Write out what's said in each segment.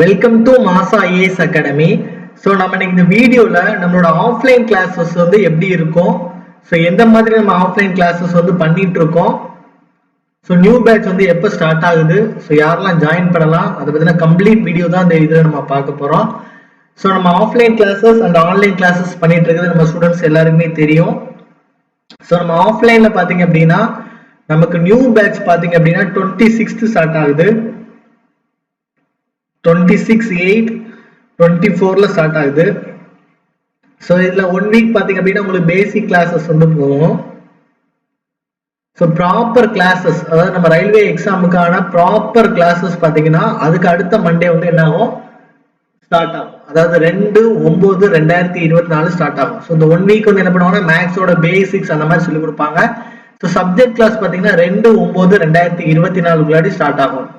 Welcome to மாசா IAS academy. So நம்ம இன்னைக்கு இந்த வீடியோவில் நம்மளோட ஆஃப்லைன் கிளாஸஸ் வந்து எப்படி இருக்கும், ஸோ எந்த மாதிரி நம்ம ஆஃப்லைன் கிளாஸஸ் வந்து பண்ணிட்டு இருக்கோம், ஸோ நியூ பேட்ச் வந்து எப்போ ஸ்டார்ட் ஆகுது, ஸோ யாரெல்லாம் ஜாயின் பண்ணலாம், அதை பற்றின கம்ப்ளீட் வீடியோ தான் இந்த இதில் நம்ம பார்க்க போகிறோம். ஸோ நம்ம offline classes and online classes பண்ணிட்டு இருக்கிறது நம்ம ஸ்டூடெண்ட்ஸ் எல்லாருக்குமே தெரியும். ஸோ நம்ம ஆஃப்லைனில் பார்த்தீங்க அப்படின்னா நமக்கு நியூ பேட்ச் பார்த்தீங்க அப்படின்னா 26th ஸ்டார்ட் ஆகுது, 26/8/24 ஸ்டார்ட் ஆகுது. ஸோ இதுல 1 வீக் பாத்தீங்க அப்படின்னா உங்களுக்கு பேசிக் கிளாஸஸ் வந்து போகும். ஸோ ப்ராப்பர் கிளாஸஸ், அதாவது நம்ம ரயில்வே எக்ஸாமுக்கான ப்ராப்பர் கிளாஸஸ் பாத்தீங்கன்னா அதுக்கு அடுத்த மண்டே வந்து என்ன ஆகும், ஸ்டார்ட் ஆகும். அதாவது 2/9/2024 ஸ்டார்ட் ஆகும். ஸோ இந்த 1 வீக் வந்து என்ன பண்ணுவாங்கன்னா மேக்ஸோட பேசிக்ஸ் அந்த மாதிரி சொல்லி கொடுப்பாங்க. ஸோ சப்ஜெக்ட் கிளாஸ் பாத்தீங்கன்னா 2/9/2024 ஸ்டார்ட் ஆகும்.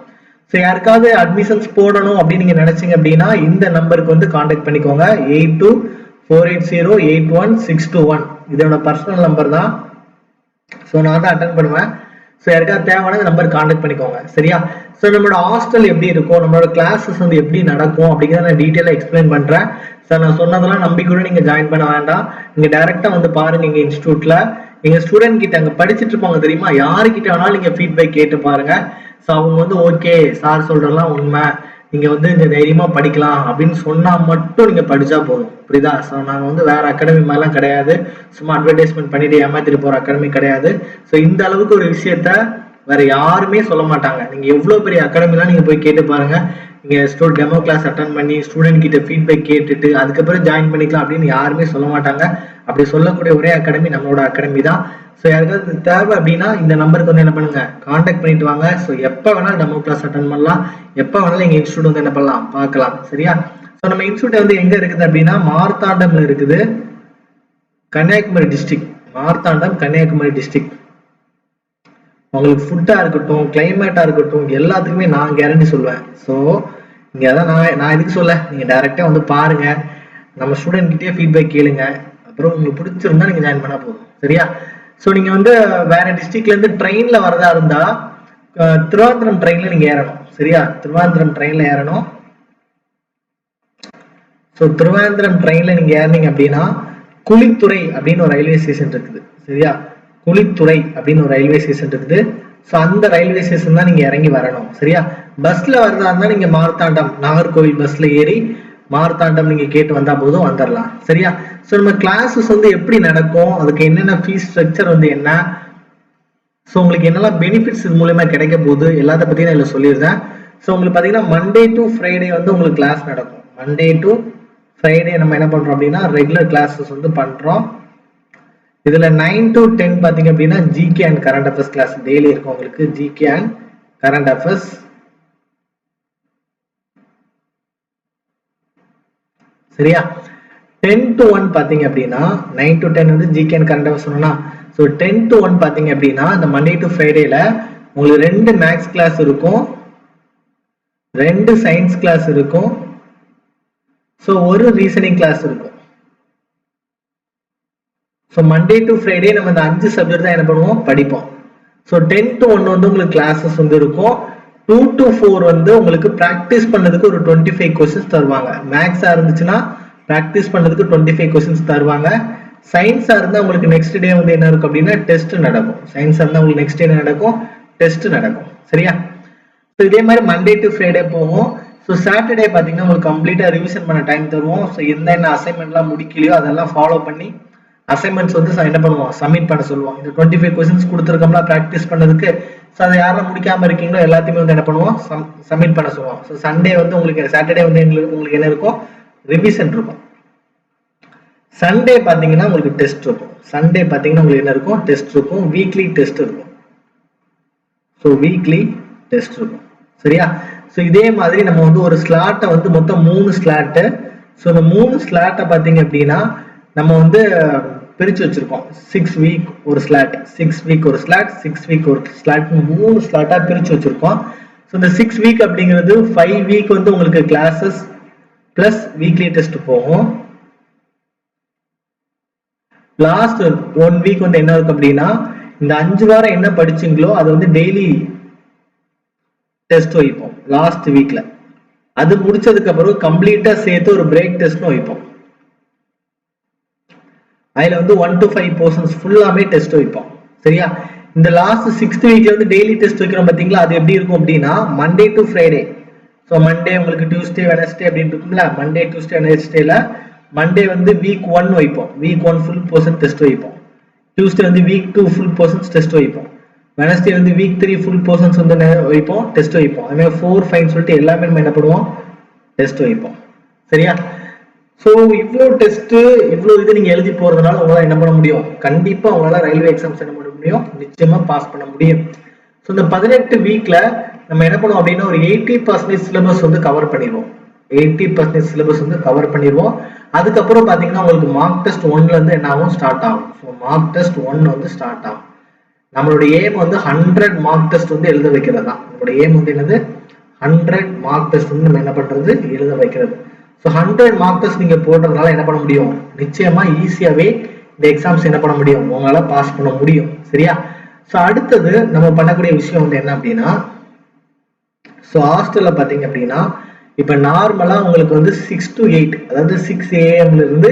ஸோ யாருக்காவது அட்மிஷன்ஸ் போடணும் அப்படின்னு நீங்க நினைச்சீங்க அப்படின்னா இந்த நம்பருக்கு வந்து கான்டாக்ட் பண்ணிக்கோங்க. 8248081621 இதோட பர்சனல் நம்பர் தான். ஸோ நான் தான் அட்டன் பண்ணுவேன். ஸோ யாருக்காவது தேவையான நம்பர் கான்டாக்ட் பண்ணிக்கோங்க, சரியா? ஸோ நம்மளோட ஹாஸ்டல் எப்படி இருக்கும், நம்மளோட கிளாஸஸ் வந்து எப்படி நடக்கும் அப்படிங்கிறத நான் டீட்டெயிலாக எக்ஸ்பிளைன் பண்றேன். ஸோ நான் சொன்னதெல்லாம் நம்பி கூட நீங்க ஜாயின் பண்ண வேண்டாம். நீங்க டைரக்டா வந்து பாருங்க எங்க இன்ஸ்டியூட்ல. எங்க ஸ்டூடெண்ட் கிட்ட அங்க படிச்சுட்டு இருப்பாங்க தெரியுமா, யாருக்கிட்ட வேணாலும் நீங்க ஃபீட்பேக் கேட்டு பாருங்க. ஸோ அவங்க வந்து ஓகே சார் சொல்றதெல்லாம் உண்மை, நீங்க வந்து இந்த தைரியமா படிக்கலாம் அப்படின்னு சொன்னா மட்டும் நீங்க படிச்சா போதும், புரியுதா? ஸோ நாங்கள் வந்து வேற அகாடமி மாதிரிலாம் கிடையாது, சும்மா அட்வர்டைஸ்மெண்ட் பண்ணிட்டு ஏமாத்திட்டு போற அகாடமி கிடையாது. ஸோ இந்த அளவுக்கு ஒரு விஷயத்த வேற யாருமே சொல்ல மாட்டாங்க. நீங்க எவ்வளவு பெரிய அகாடமிலாம் நீங்க போய் கேட்டு பாருங்க, நீங்க டெமோ கிளாஸ் அட்டன் பண்ணி ஸ்டூடெண்ட் கிட்ட ஃபீட்பேக் கேட்டுட்டு அதுக்கப்புறம் ஜாயின் பண்ணிக்கலாம் அப்படின்னு யாருமே சொல்ல மாட்டாங்க. அப்படி சொல்லக்கூடிய ஒரே அகாடமி நம்மளோட அகாடமி தான். ஸோ யாருக்காவது தேவை அப்படின்னா இந்த நம்பருக்கு வந்து என்ன பண்ணுங்க, கான்டாக்ட் பண்ணிட்டு வாங்க. ஸோ எப்போ வேணாலும் டெமோ கிளாஸ் அட்டன் பண்ணலாம், எப்போ வேணாலும் எங்க இன்ஸ்டியூட் வந்து என்ன பண்ணலாம், பார்க்கலாம், சரியா? ஸோ நம்ம இன்ஸ்டியூட் வந்து எங்க இருக்குது அப்படின்னா மார்த்தாண்டம்ல இருக்குது, கன்னியாகுமரி டிஸ்ட்ரிக்ட். மார்த்தாண்டம் கன்னியாகுமரி டிஸ்ட்ரிக்ட். உங்களுக்கு ஃபுட்டா இருக்கட்டும், கிளைமேட்டா இருக்கட்டும், எல்லாத்துக்குமே நான் கேரண்டி சொல்லுவேன். ஸோ இங்க அதான் நான் எதுக்கு சொல்ல, நீங்க டைரக்டா வந்து பாருங்க, நம்ம ஸ்டூடெண்ட் கிட்டே ஃபீட்பேக் கேளுங்க, அப்புறம் உங்களுக்கு பிடிச்சிருந்தா நீங்க ஜாயின் பண்ணா போதும், சரியா? ஸோ நீங்க வந்து வேற டிஸ்ட்ரிக்ட்ல இருந்து ட்ரெயின்ல வரதா இருந்தா திருவாந்திரம் ட்ரெயின்ல நீங்க ஏறணும், சரியா? திருவாந்திரம் ட்ரெயின்ல ஏறணும். ஸோ திருவாந்திரம் ட்ரெயின்ல நீங்க ஏறினீங்க அப்படின்னா குளித்துறை அப்படின்னு ஒரு ரயில்வே ஸ்டேஷன் இருக்குது, சரியா? குளித்துறை அப்படின்னு ஒரு ரயில்வே ஸ்டேஷன் இருக்குது. ஸோ அந்த ரயில்வே ஸ்டேஷன் தான் நீங்க இறங்கி வரணும், சரியா? பஸ்ல வரதா இருந்தா நீங்க மார்த்தாண்டம் நாகர்கோவில் பஸ்ல ஏறி மார்த்தாண்டம் நீங்க கேட்டு வந்தா போதும், வந்துடலாம், சரியா? ஸோ நம்ம கிளாஸஸ் வந்து எப்படி நடக்கும், அதுக்கு என்னென்ன ஃபீஸ் ஸ்ட்ரக்சர் வந்து என்ன, ஸோ உங்களுக்கு என்னெல்லாம் பெனிஃபிட்ஸ் இது மூலமா கிடைக்க போகுது எல்லாத்த பத்தி நான் இதில் சொல்லியிருந்தேன். ஸோ உங்களுக்கு பார்த்தீங்கன்னா மண்டே டு ஃப்ரைடே வந்து உங்களுக்கு கிளாஸ் நடக்கும். மண்டே டு ஃப்ரைடே நம்ம என்ன பண்றோம் அப்படின்னா ரெகுலர் கிளாஸஸ் வந்து பண்றோம். இதுல 9 to 10 பாத்தீங்க அப்படின்னா GK and current affairs class daily இருக்கும் உங்களுக்கு, ஜிகே அண்ட் கரண்ட் அஃபேர்ஸ். சரியா? 10 to 1 பாத்தீங்க அப்படின்னா 9 to 10 வந்து ஜிகே அண்ட் கரண்ட் அஃபேர்ஸ் சொன்னா. ஸோ 10 to 1 பாத்தீங்க அப்படின்னா இந்த மண்டே டு ஃப்ரைடேல உங்களுக்கு 2 மேக்ஸ் கிளாஸ் இருக்கும், 2 சயின்ஸ் கிளாஸ் இருக்கும், ஸோ ஒரு ரீசனிங் கிளாஸ் இருக்கும். ஸோ மண்டே டு ஃப்ரைடே நம்ம இந்த 5 சப்ஜெக்ட் தான் என்ன பண்ணுவோம், படிப்போம். ஸோ 10 to 1 வந்து உங்களுக்கு கிளாஸஸ் வந்து இருக்கும். 2 to 4 வந்து உங்களுக்கு ப்ராக்டிஸ் பண்ணதுக்கு ஒரு 25 கொஸ்டின்ஸ் தருவாங்க. மேக்ஸா இருந்துச்சுன்னா ப்ராக்டிஸ் பண்ணதுக்கு 25 கொஸ்டின்ஸ் தருவாங்க. சயின்ஸா இருந்தா உங்களுக்கு நெக்ஸ்ட் டே வந்து என்ன இருக்கும் அப்படின்னா டெஸ்ட் நடக்கும். சயின்ஸா இருந்தா உங்களுக்கு நெக்ஸ்ட் டே என்ன நடக்கும், டெஸ்ட் நடக்கும், சரியா? ஸோ இதே மாதிரி மண்டே டு ஃப்ரைடே போகும். ஸோ சாட்டர்டே பார்த்தீங்கன்னா உங்களுக்கு கம்ப்ளீட்டா ரிவிஷன் பண்ண டைம் தருவோம். ஸோ என்னென்ன அசைன்மெண்ட்லாம் முடிக்கலையோ அதெல்லாம் ஃபாலோ பண்ணி அசைன்மெண்ட்ஸ் வந்து என்ன பண்ணுவோம், சப்மிட் பண்ண சொல்லுவோம். இந்த 25 கொஸ்டின்ஸ் கொடுத்துருக்கோம்ல ப்ராக்டிஸ் பண்ணதுக்கு, ஸோ அதை யாரெல்லாம் முடிக்காம இருக்கீங்களோ எல்லாத்தையுமே வந்து என்ன பண்ணுவோம், சப்மிட் பண்ண சொல்லுவோம். ஸோ சண்டே வந்து உங்களுக்கு, சாட்டர்டே வந்து உங்களுக்கு என்ன இருக்கும், ரிவிஷன் இருக்கும். சண்டே பார்த்தீங்கன்னா உங்களுக்கு டெஸ்ட் இருக்கும். சண்டே பார்த்தீங்கன்னா உங்களுக்கு என்ன இருக்கும், டெஸ்ட் இருக்கும். வீக்லி டெஸ்ட் இருக்கும். ஸோ வீக்லி டெஸ்ட் இருக்கும், சரியா? ஸோ இதே மாதிரி நம்ம வந்து ஒரு ஸ்லாட்டை வந்து மொத்தம் 3 ஸ்லாட்டு. ஸோ இந்த 3 ஸ்லாட்டை பார்த்தீங்க அப்படின்னா நம்ம வந்து பிரிச்சு வச்சிருக்கோம். 6 வீக் ஒரு ஸ்லாட், 6 வீக் ஒரு ஸ்லாட், 6 வீக் ஒரு ஸ்லாட், 3 ஸ்லாட்டா பிரிச்சு வச்சிருக்கோம். ஸோ இந்த 6 வீக் அப்படிங்கிறது 5 வீக் வந்து உங்களுக்கு கிளாஸஸ் பிளஸ் வீக்லி டெஸ்ட் போகும். லாஸ்ட் 1 வீக் வந்து என்ன இருக்கு அப்படின்னா இந்த 5 வாரம் என்ன படிச்சீங்களோ அதை வந்து டெய்லி டெஸ்ட் வைப்போம் லாஸ்ட் வீக்ல. அது முடிச்சதுக்கு அப்புறம் கம்ப்ளீட்டா சேர்த்து ஒரு பிரேக் டெஸ்ட்னு வைப்போம். அதுல வந்து 1 to 5 போர்ஷன்ஸ் ஃபுல்லாமே டெஸ்ட் வைப்போம். சரியா? இந்த லாஸ்ட் 6th வீக்ல வந்து டெய்லி டெஸ்ட் வைக்கிறோம் பாத்தீங்களா, அது எப்படி இருக்கும் அப்படின்னா Monday to Friday. So Monday உங்களுக்கு டியூஸ்டே வெனஸ்டே அப்படின்னு இருக்கும்ல, மண்டே டியூஸ்டே வெனஸ்டேல மண்டே வந்து வீக் 1 வைப்போம், வீக் 1 ஃபுல் போர்ஷன் டெஸ்ட் வைப்போம். டியூஸ்டே வந்து வீக் 2 ஃபுல் போர்ஷன்ஸ் டெஸ்ட் வைப்போம். வெனஸ்டே வந்து வீக் 3 ஃபுல் போர்ஷன்ஸ் வந்து வைப்போம், டெஸ்ட் வைப்போம். அதே மாதிரி 4, 5 சொல்லிட்டு எல்லாமே நம்ம என்ன பண்ணுவோம், டெஸ்ட் வைப்போம். சரியா? ஸோ இவ்வளோ டெஸ்ட் இவ்வளோ இது நீங்க எழுதி போறதுனால உங்களால என்ன பண்ண முடியும், கண்டிப்பா உங்களால ரயில்வே எக்ஸாம்ஸ் என்ன பண்ண முடியும், நிச்சயமா பாஸ் பண்ண முடியும். ஸோ இந்த 18 வீக்ல நம்ம என்ன பண்ணுவோம் அப்படின்னா ஒரு 80% சிலபஸ் வந்து கவர் பண்ணிடுவோம். 80% சிலபஸ் வந்து கவர் பண்ணிடுவோம். அதுக்கப்புறம் பாத்தீங்கன்னா உங்களுக்கு மார்க் டெஸ்ட் 1ல இருந்து என்ன ஆகும், ஸ்டார்ட் ஆகும். ஸோ மார்க் டெஸ்ட் 1 வந்து ஸ்டார்ட் ஆகும். நம்மளுடைய ஏம் வந்து 100 மார்க் டெஸ்ட் வந்து எழுத வைக்கிறது தான். நம்மளுடைய ஏம் வந்து என்னது, 100 மார்க் டெஸ்ட் வந்து நம்ம என்ன பண்றது, எழுத வைக்கிறது. ஸோ 100 மார்க் டெஸ்ட் நீங்க போடுறதுனால என்ன பண்ண முடியும், நிச்சயமா ஈஸியாவே இந்த எக்ஸாம்ஸ் என்ன பண்ண முடியும், உங்களால பாஸ் பண்ண முடியும். சரியா? ஸோ அடுத்தது நம்ம பண்ணக்கூடிய விஷயம் வந்து என்ன அப்படின்னா, ஸோ ஹாஸ்டல்ல பாத்தீங்க அப்படின்னா இப்ப நார்மலா உங்களுக்கு வந்து 6 to 8, அதாவது 6 AM இருந்து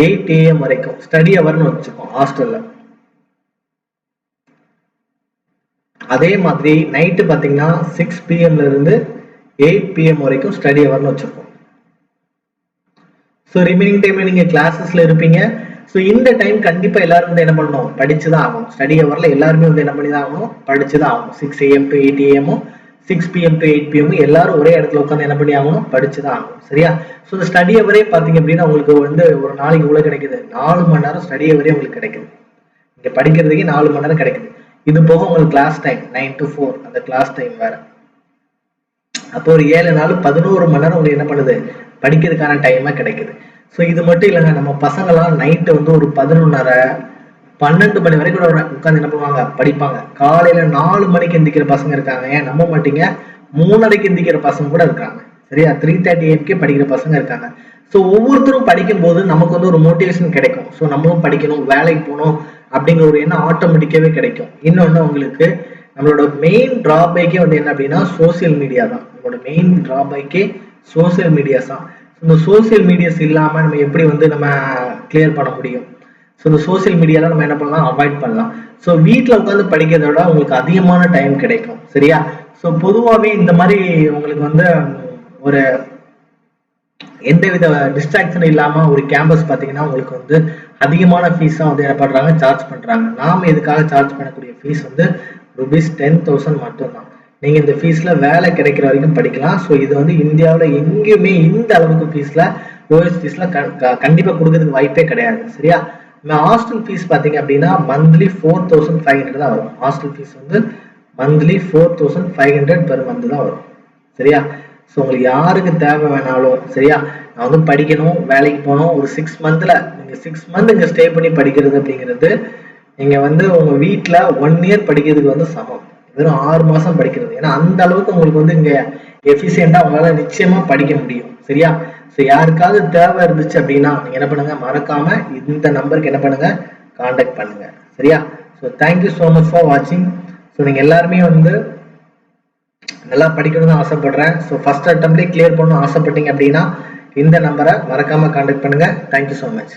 8 AM வரைக்கும் ஸ்டடி ஹவர்னு வச்சுக்கோம் ஹாஸ்டல்ல. அதே மாதிரி நைட்டு பாத்தீங்கன்னா 6 PM இருந்து 8 PM வரைக்கும் ஸ்டடி ஹவர்னு வச்சிருக்கோம். ஸோ ரிமைனிங் டைம்ல நீங்க கிளாஸஸ்ல இருப்பீங்க. ஸோ இந்த டைம் கண்டிப்பா எல்லாரும் வந்து என்ன பண்ணணும், படிச்சுதான் ஆகணும். ஸ்டடி ஹவர்ல எல்லாருமே வந்து என்ன பண்ணிதான் ஆகணும், படிச்சுதான் ஆகணும். 6 AM to 8 AM, 6 PM to 8 PM எல்லாரும் ஒரே இடத்துல உட்காந்து என்ன பண்ணி ஆகணும், படிச்சுதான் ஆகணும். சரியா? ஸோ இந்த ஸ்டடி ஹவரே பாத்தீங்க அப்படின்னா உங்களுக்கு வந்து ஒரு நாளைக்கு இவ்வளவு கிடைக்குது, 4 மணி நேரம் ஸ்டடி ஹவரே உங்களுக்கு கிடைக்குது. இங்க படிக்கிறதுக்கே 4 மணி நேரம் கிடைக்குது. இது போக உங்களுக்கு கிளாஸ் டைம் 9 to 4 அந்த கிளாஸ் டைம் வேற. அப்போ ஒரு 7 நாள் 11 மணி நேரம் உங்களுக்கு என்ன பண்ணுது, படிக்கிறதுக்கான டைமா கிடைக்குது. ஸோ இது மட்டும் இல்லைங்க, நம்ம பசங்களாம் நைட்டு வந்து ஒரு 11:30 12 மணி வரைக்கும் கூட உட்காந்து என்ன பண்ணுவாங்க, படிப்பாங்க. காலையில 4 மணிக்கு எந்திக்கிற பசங்க இருக்காங்க, ஏன் நம்ப மாட்டீங்க, 3:30க்கு எந்திக்கிற பசங்க கூட இருக்காங்க. சரியா? 3:30 AM படிக்கிற பசங்க இருக்காங்க. ஸோ ஒவ்வொருத்தரும் படிக்கும் போது நமக்கு வந்து ஒரு மோட்டிவேஷன் கிடைக்கும். ஸோ நம்மளும் படிக்கணும், வேலைக்கு போகணும் அப்படிங்கிற ஒரு எண்ணம் ஆட்டோமேட்டிக்காவே கிடைக்கும். இன்னொன்னு உங்களுக்கு நம்மளோட மெயின் டிராபேக்கே வந்து என்ன அப்படின்னா சோசியல் மீடியா தான். நம்மளோட மெயின் டிராபேக்கே சோசியல் மீடியாஸ் தான். இந்த சோசியல் மீடியாஸ் இல்லாம நம்ம எப்படி வந்து நம்ம கிளியர் பண்ண முடியும்? ஸோ இந்த சோசியல் மீடியால நம்ம என்ன பண்ணலாம், அவாய்ட் பண்ணலாம். ஸோ வீட்டில் உட்காந்து படிக்கிறத விட உங்களுக்கு அதிகமான டைம் கிடைக்கும். சரியா? ஸோ பொதுவாகவே இந்த மாதிரி உங்களுக்கு வந்து ஒரு எந்தவித டிஸ்ட்ராக்ஷன் இல்லாம ஒரு கேம்பஸ் பாத்தீங்கன்னா உங்களுக்கு வந்து அதிகமான ஃபீஸா வந்து என்ன பண்றாங்க, சார்ஜ் பண்றாங்க. நாம இதுக்காக சார்ஜ் பண்ணக்கூடிய ஃபீஸ் வந்து ₹10,000 மட்டும்தான். நீங்க இந்த ஃபீஸ்ல வேலை கிடைக்கிற வரைக்கும் படிக்கலாம். ஸோ இது வந்து இந்தியாவில் எங்கேயுமே இந்த அளவுக்கு ஃபீஸ்ல லோயஸ்ட் ஃபீஸ்ல கண்டிப்பா கொடுக்கறதுக்கு வாய்ப்பே கிடையாது. சரியா? ஹாஸ்டல் ஃபீஸ் பாத்தீங்க அப்படின்னா மந்த்லி 4,500 தான் வரும். ஹாஸ்டல் ஃபீஸ் வந்து மந்த்லி 4,500 பெர் மந்த் தான் வரும். சரியா? ஸோ உங்களுக்கு யாருக்கு தேவை வேணாலும் சரியா, நான் வந்து படிக்கணும், வேலைக்கு போகணும், ஒரு 6 மந்த்ல நீங்க 6 மந்த் இங்க ஸ்டே பண்ணி படிக்கிறது அப்படிங்கிறது நீங்க வந்து உங்க வீட்டுல 1 இயர் படிக்கிறதுக்கு வந்து சமம். வெறும் 6 மாசம் படிக்கிறது. ஏன்னா அந்த அளவுக்கு உங்களுக்கு வந்து இங்க எஃபிஷியண்டா உங்களால நிச்சயமா படிக்க முடியும். சரியா? ஸோ யாருக்காவது தேவை இருந்துச்சு அப்படின்னா நீங்க என்ன பண்ணுங்க, மறக்காம இந்த நம்பருக்கு என்ன பண்ணுங்க, கான்டாக்ட் பண்ணுங்க. சரியா? So thank you so much for வாட்சிங். ஸோ நீங்க எல்லாருமே வந்து நல்லா படிக்கணும்னு ஆசைப்படுறேன். ஸோ ஃபர்ஸ்ட் அட்டம்ப்ட்லேயே கிளியர் பண்ணணும் ஆசைப்பட்டீங்க அப்படின்னா இந்த நம்பரை மறக்காம கான்டாக்ட் பண்ணுங்க. Thank you so much.